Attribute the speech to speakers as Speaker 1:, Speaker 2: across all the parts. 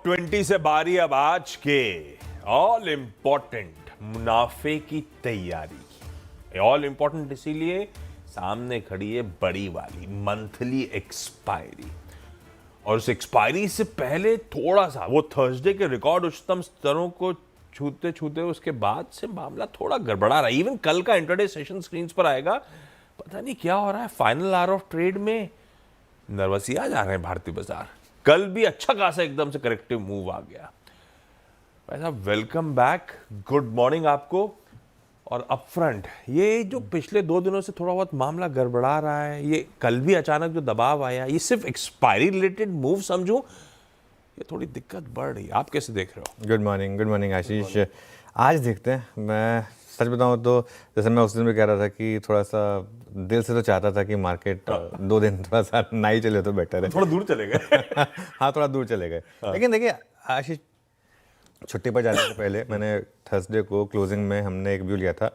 Speaker 1: 20 से बारी अब आज के ऑल इंपॉर्टेंट मुनाफे की तैयारी की। ऑल इंपॉर्टेंट इसीलिए सामने खड़ी है बड़ी वाली मंथली एक्सपायरी, और उस एक्सपायरी से पहले थोड़ा सा वो थर्सडे के रिकॉर्ड उच्चतम स्तरों को छूते छूते उसके बाद से मामला थोड़ा गड़बड़ा रहा है। इवन कल का इंटरडे सेशन स्क्रीन्स पर आएगा, पता नहीं क्या हो रहा है। फाइनल आवर ऑफ ट्रेड में नर्वस ही आ जा रहे हैं भारतीय बाजार। कल भी अच्छा खासा एकदम से करेक्टिव मूव आ गया। भाई साहब वेलकम बैक, गुड मॉर्निंग आपको। और अपफ्रंट ये जो पिछले 2 दिनों से थोड़ा बहुत मामला गड़बड़ा रहा है, ये कल भी अचानक जो दबाव आया, ये सिर्फ एक्सपायरी रिलेटेड मूव समझूं, ये थोड़ी दिक्कत बढ़ रही है। आप कैसे देख रहे हो?
Speaker 2: गुड मॉर्निंग आशीष। आज देखते हैं, मैं सच बताऊं तो जैसे मैं उस दिन भी कह रहा था कि थोड़ा सा दिल से तो चाहता था कि मार्केट 2 दिन थोड़ा सा नहीं चले तो बेटर है।
Speaker 1: थोड़ा दूर चले गए।
Speaker 2: हाँ, थोड़ा दूर चले गए। लेकिन देखिए आशीष, छुट्टी पर जाने से पहले मैंने थर्सडे को क्लोजिंग में हमने एक व्यू लिया था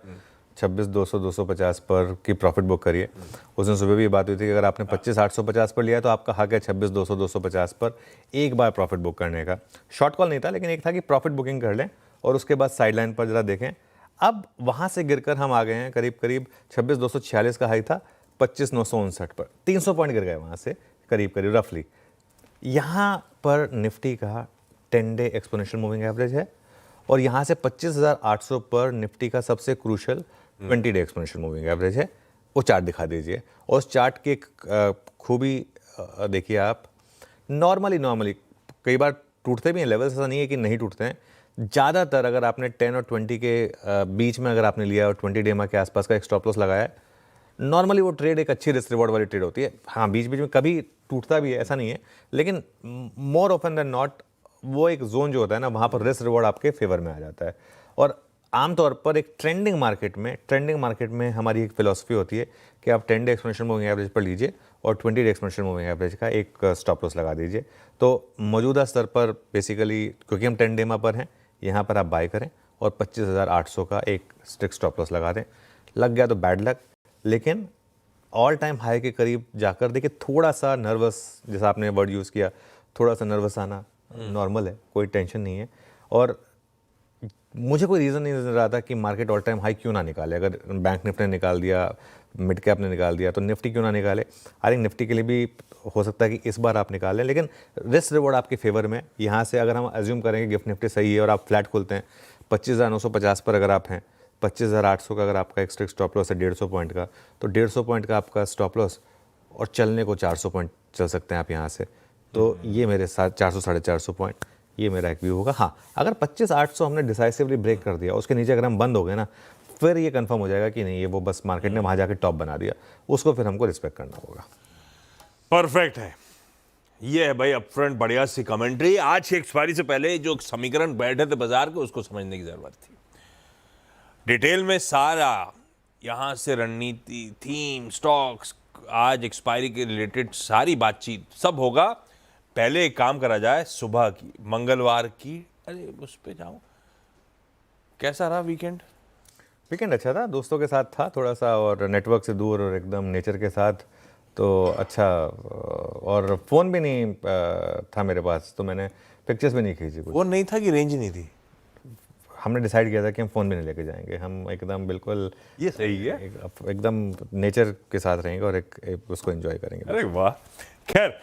Speaker 2: 26,200-250 पर की प्रॉफिट बुक करिए। उस दिन सुबह भी ये बात हुई थी कि अगर आपने 25,850 पर लिया तो आपका हक है 26,200-250 पर एक बार प्रॉफिट बुक करने का। शॉर्ट कॉल नहीं था, लेकिन एक था कि प्रॉफिट बुकिंग कर लें और उसके बाद साइडलाइन पर जरा देखें। अब वहाँ से गिरकर हम आ गए हैं करीब 26,246 का हाई था 25,959 पर, 300 पॉइंट गिर गए वहाँ से करीब रफली। यहाँ पर निफ्टी का 10 डे एक्सपोनेंशियल मूविंग एवरेज है और यहाँ से 25,800 पर निफ्टी का सबसे crucial 20 day exponential moving average है। वो चार्ट दिखा दीजिए और उस चार्ट की एक खूबी देखिए आप। नॉर्मली कई बार टूटते भी हैं लेवल्स, ऐसा नहीं है कि नहीं टूटते हैं। ज़्यादातर अगर आपने 10 और 20 के बीच में अगर आपने लिया और 20 डेमा के आसपास का एक स्टॉप लॉस लगाया है, नॉर्मली वो ट्रेड एक अच्छी रिस्क रिवॉर्ड वाली ट्रेड होती है। हाँ, बीच बीच में कभी टूटता भी है, ऐसा नहीं है, लेकिन मोर ऑफन देन नॉट वो एक जोन जो होता है ना, वहाँ पर रिस्क रिवॉर्ड आपके फेवर में आ जाता है। और आमतौर पर एक ट्रेंडिंग मार्केट में हमारी एक फिलॉसफी होती है कि आप 10 डे एक्सपोनेंशियल मूविंग एवरेज पर लीजिए और 20 डे एक्सपोनेंशियल मूविंग एवरेज का एक स्टॉप लॉस लगा दीजिए। तो मौजूदा स्तर पर बेसिकली क्योंकि हम 10 डेमा पर हैं, यहाँ पर आप बाय करें और 25,800 का एक स्ट्रिक्ट स्टॉप लॉस लगा दें। लग गया तो बैड लक, लेकिन ऑल टाइम हाई के करीब जाकर देखिए थोड़ा सा नर्वस, जैसा आपने वर्ड यूज़ किया, थोड़ा सा नर्वस आना नॉर्मल है, कोई टेंशन नहीं है। और मुझे कोई रीज़न नहीं नजर रहा था कि मार्केट ऑल टाइम हाई क्यों ना निकाले। अगर बैंक निफ्टी ने निकाल दिया, मिड कैप ने निकाल दिया, तो निफ्टी क्यों ना निकाले। आई थिंक निफ्टी के लिए भी हो सकता है कि इस बार आप निकालें, लेकिन रिस्क रिवॉर्ड आपके फेवर में। यहाँ से अगर हम अज्यूम करेंगे गिफ्ट निफ्टी सही है और आप फ्लैट खोलते हैं 25,950 पर अगर आप हैं, 25,800 का अगर आपका एक स्ट्रिक्ट स्टॉप लॉस है 150 पॉइंट का, तो 150 पॉइंट का आपका स्टॉप लॉस और चलने को 400 पॉइंट चल सकते हैं आप यहाँ से। तो ये मेरे साथ 400-450 पॉइंट, ये मेरा एक व्यू होगा। हाँ, अगर 25,800 हमने डिसाइसिवली ब्रेक कर दिया, उसके नीचे अगर हम बंद हो गए ना, फिर ये कंफर्म हो जाएगा कि नहीं, ये वो बस मार्केट ने वहाँ जाके टॉप बना दिया, उसको फिर हमको रिस्पेक्ट करना होगा।
Speaker 1: परफेक्ट है, ये है भाई अपफ्रंट बढ़िया सी कमेंट्री। आज की एक्सपायरी से पहले जो समीकरण बैठे थे बाजार के, उसको समझने की जरूरत थी। डिटेल में सारा यहाँ से रणनीति, थीम, स्टॉक्स, आज एक्सपायरी के रिलेटेड सारी बातचीत सब होगा। पहले एक काम करा जाए, सुबह की मंगलवार की, अरे उस पे जाऊं, कैसा रहा वीकेंड?
Speaker 2: वीकेंड अच्छा था, दोस्तों के साथ था थोड़ा सा, और नेटवर्क से दूर और एकदम नेचर के साथ, तो अच्छा। और फ़ोन भी नहीं था मेरे पास, तो मैंने पिक्चर्स भी नहीं खींची। कुछ
Speaker 1: वो नहीं था कि रेंज नहीं थी?
Speaker 2: हमने डिसाइड किया था कि हम फ़ोन भी नहीं लेके जाएंगे, हम एकदम बिल्कुल
Speaker 1: ये सही है,
Speaker 2: एकदम नेचर के साथ रहेंगे और एक उसको एंजॉय करेंगे।
Speaker 1: अरे वाह। खैर